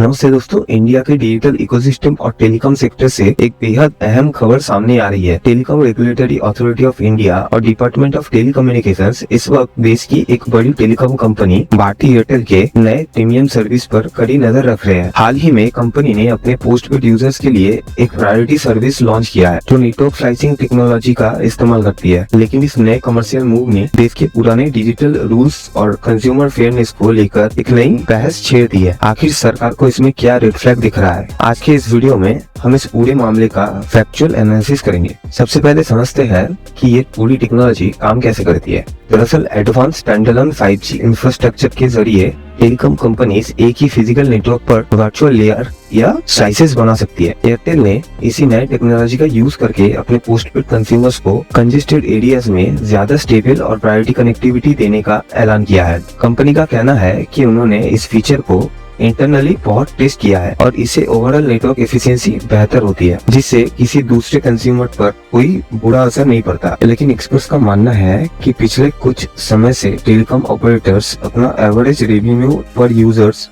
नमस्ते दोस्तों, इंडिया के डिजिटल इकोसिस्टम और टेलीकॉम सेक्टर से एक बेहद अहम खबर सामने आ रही है। Telecom regulatory authority of India और डिपार्टमेंट ऑफ टेलीकम्युनिकेशंस इस वक्त देश की एक बड़ी टेलीकॉम कंपनी भारती एयरटेल के नए प्रीमियम सर्विस पर कड़ी नजर रख रहे हैं। हाल ही में कंपनी ने अपने पोस्टपेड यूजर्स के लिए एक प्रायोरिटी सर्विस लॉन्च किया है जो नेटवर्क स्लाइसिंग टेक्नोलॉजी का इस्तेमाल करती है। लेकिन इस नए कमर्शियल मूव ने देश के पुराने डिजिटल रूल्स और कंज्यूमर फेयरनेस को लेकर एक नई बहस छेड़ दी है। आखिर सरकार को इसमें क्या रेड फ्लैग दिख रहा है? आज के इस वीडियो में हम इस पूरे मामले का फैक्चुअल एनालिसिस करेंगे। सबसे पहले समझते हैं कि ये पूरी टेक्नोलॉजी काम कैसे करती है। दरअसल एडवांस स्टैंडअलोन 5G इंफ्रास्ट्रक्चर के जरिए टेलीकॉम कंपनीज एक ही फिजिकल नेटवर्क पर वर्चुअल लेयर या स्लाइसेस बना सकती है। एयरटेल ने इसी नए टेक्नोलॉजी का यूज करके अपने पोस्टपेड कंज्यूमर्स को कंजेस्टेड एरियाज में ज्यादा स्टेबल और प्रायोरिटी कनेक्टिविटी देने का ऐलान किया है। कंपनी का कहना है कि उन्होंने इस फीचर को इंटरनली बहुत टेस्ट किया है और इससे ओवरऑल नेटवर्क एफिशिएंसी बेहतर होती है, जिससे किसी दूसरे कंज्यूमर पर कोई बुरा असर नहीं पड़ता। लेकिन एक्सपर्ट्स का मानना है कि पिछले कुछ समय से टेलीकॉम ऑपरेटर्स अपना एवरेज रेवेन्यू पर यूजर्स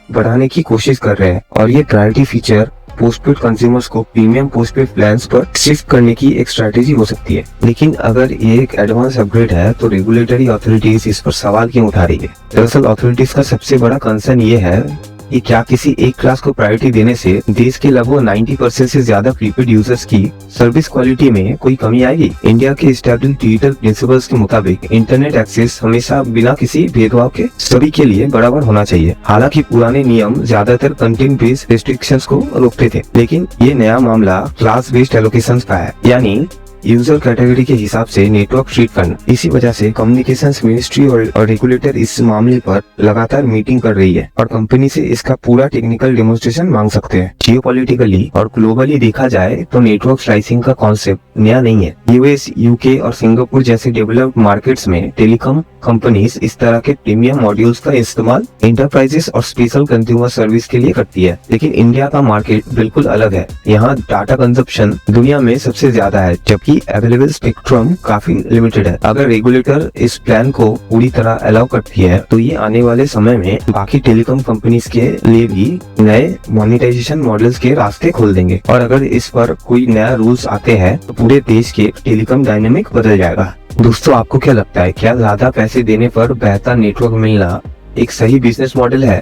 बढ़ाने की कोशिश कर रहे हैं और ये प्रायोरिटी फीचर पोस्टपेड कंज्यूमर्स को प्रीमियम पोस्टपेड प्लान्स पर शिफ्ट करने की एक स्ट्रेटेजी हो सकती है। लेकिन अगर ये एक एडवांस अपग्रेड है तो रेगुलेटरी अथॉरिटीज इस पर सवाल क्यों उठा रही है? दरअसल अथॉरिटीज का सबसे बड़ा कंसर्न ये है कि क्या किसी एक क्लास को प्रायोरिटी देने से देश के लगभग 90% से ज्यादा प्रीपेड यूजर्स की सर्विस क्वालिटी में कोई कमी आएगी। इंडिया के एस्टैब्लिश्ड डिजिटल प्रिंसिपल्स के मुताबिक इंटरनेट एक्सेस हमेशा बिना किसी भेदभाव के सभी के लिए बराबर होना चाहिए। हालांकि पुराने नियम ज्यादातर कंटेंट बेस्ड रेस्ट्रिक्शंस को रोकते थे, लेकिन ये नया मामला क्लास बेस्ड एलोकेशंस का है, यानी यूजर कैटेगरी के हिसाब से नेटवर्क ट्रीट करना। इसी वजह से कम्युनिकेशंस मिनिस्ट्री और रेगुलेटर इस मामले पर लगातार मीटिंग कर रही है और कंपनी से इसका पूरा टेक्निकल डेमोन्स्ट्रेशन मांग सकते हैं। जियोपॉलिटिकली और ग्लोबली देखा जाए तो नेटवर्क स्लाइसिंग का कॉन्सेप्ट नया नहीं है। यूएस, यूके और सिंगापुर जैसे डेवलप्ड मार्केट्स में टेलीकॉम कंपनीज इस तरह के प्रीमियम मॉड्यूल्स का इस्तेमाल एंटरप्राइजेस और स्पेशल कंज्यूमर सर्विस के लिए करती है। लेकिन इंडिया का मार्केट बिल्कुल अलग है। यहाँ डाटा कंजप्शन दुनिया में सबसे ज्यादा है, जबकि अवेलेबल स्पेक्ट्रम काफी लिमिटेड है। अगर रेगुलेटर इस प्लान को पूरी तरह अलाउ करती है तो ये आने वाले समय में बाकी टेलीकॉम कंपनीज के लिए भी नए मोनेटाइजेशन मॉडल्स के रास्ते खोल देंगे। और अगर इस पर कोई नया रूल्स आते हैं तो पूरे देश के टेलीकॉम डायनेमिक बदल जाएगा। दोस्तों, आपको क्या लगता है? क्या ज्यादा पैसे देने पर बेहतर नेटवर्क मिलना एक सही बिजनेस मॉडल है,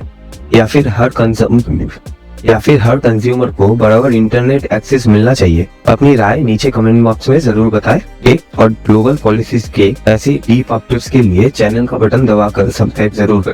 या फिर हर कंज्यूमर को बराबर इंटरनेट एक्सेस मिलना चाहिए? अपनी राय नीचे कमेंट बॉक्स में जरूर बताएं। टेक और ग्लोबल पॉलिसीज के ऐसे डीप अपडेट्स के लिए चैनल का बटन दबाकर सब्सक्राइब जरूर करें।